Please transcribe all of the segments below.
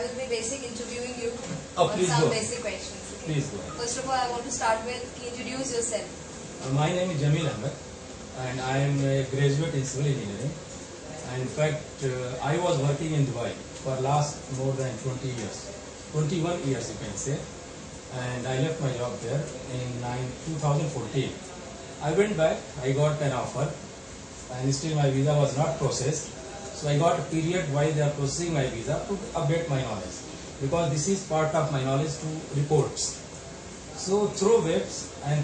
will be basic interviewing you Oh, on please some go. basic questions. Okay? Please go. First of all, I want to start with, introduce yourself. My name is Jamil Ahmed and I am a graduate in civil engineering. And in fact, I was working in Dubai for last more than 20 years, 21 years you can say. And I left my job there in 2014. I went back, I got an offer and still my visa was not processed. So I got a period while they are processing my visa to update my knowledge, because this is part of my knowledge to reports. So through webs and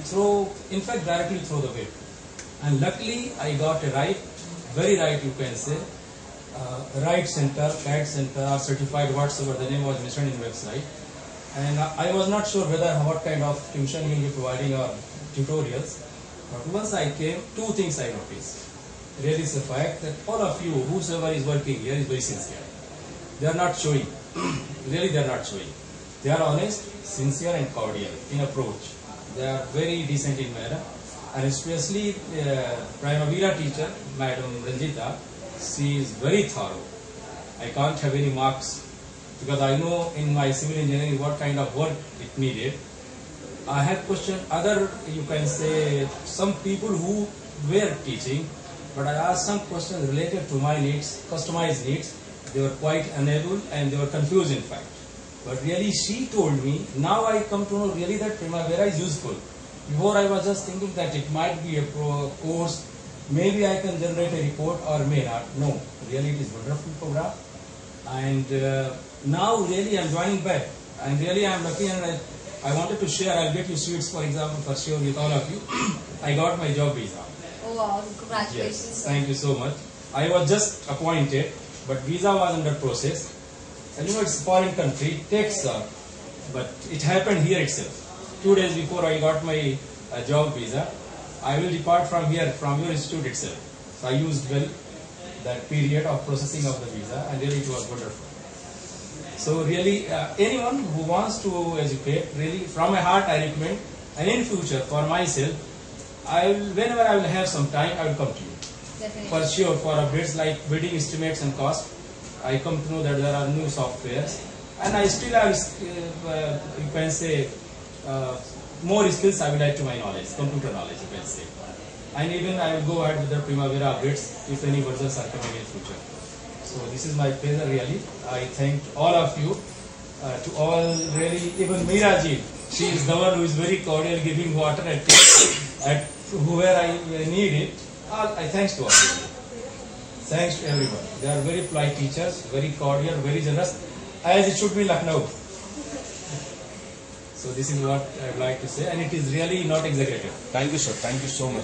in fact directly through the web. And luckily I got a right, very right you can say, right center, CAD center or certified whatsoever the name was mentioned in the website. And I was not sure what kind of tuition you will be providing or tutorials. But once I came, two things I noticed. Really is the fact that all of you, whosoever is working here is very sincere. They are not showing. Really they are not showing. They are honest, sincere and cordial in approach. They are very decent in manner. And especially Primavera teacher, Madam Ranjita, she is very thorough. I can't have any marks because I know in my civil engineering what kind of work it needed. I have questioned other, you can say, some people who were teaching, but I asked some questions related to my needs, customized needs. They were quite unable and they were confused in fact. But really she told me, now I come to know really that Primavera is useful. Before I was just thinking that it might be a course, maybe I can generate a report or may not. No, really it is a wonderful program. And now really I am joining back. And really I am lucky and I wanted to share, I'll get you sweets for example for sure with all of you. I got my job visa. Oh wow, congratulations. Yes, thank you so much. I was just appointed, but visa was under process. And you know it's a foreign country, it takes but it happened here itself. 2 days before I got my job visa, I will depart from here, from your institute itself. So I used well that period of processing of the visa and really it was wonderful. So really anyone who wants to educate, really from my heart I recommend, and in future for myself, whenever I will have some time, I will come to you. Definitely. For sure, for updates like bidding estimates and cost, I come to know that there are new softwares, and I still have, you can say, more skills I will add to my knowledge, computer knowledge, you can say. And even I will go ahead with the Primavera updates if any versions are coming in future. So this is my pleasure really. I thank all of you, to all really, even Meera ji, she is the one who is very cordial, giving water and tea at where I need it. I thanks to all of you. Thanks to everyone. They are very polite teachers, very cordial, very generous, as it should be in Lucknow. So this is what I would like to say, and it is really not exaggerated. Thank you, sir. Thank you so much.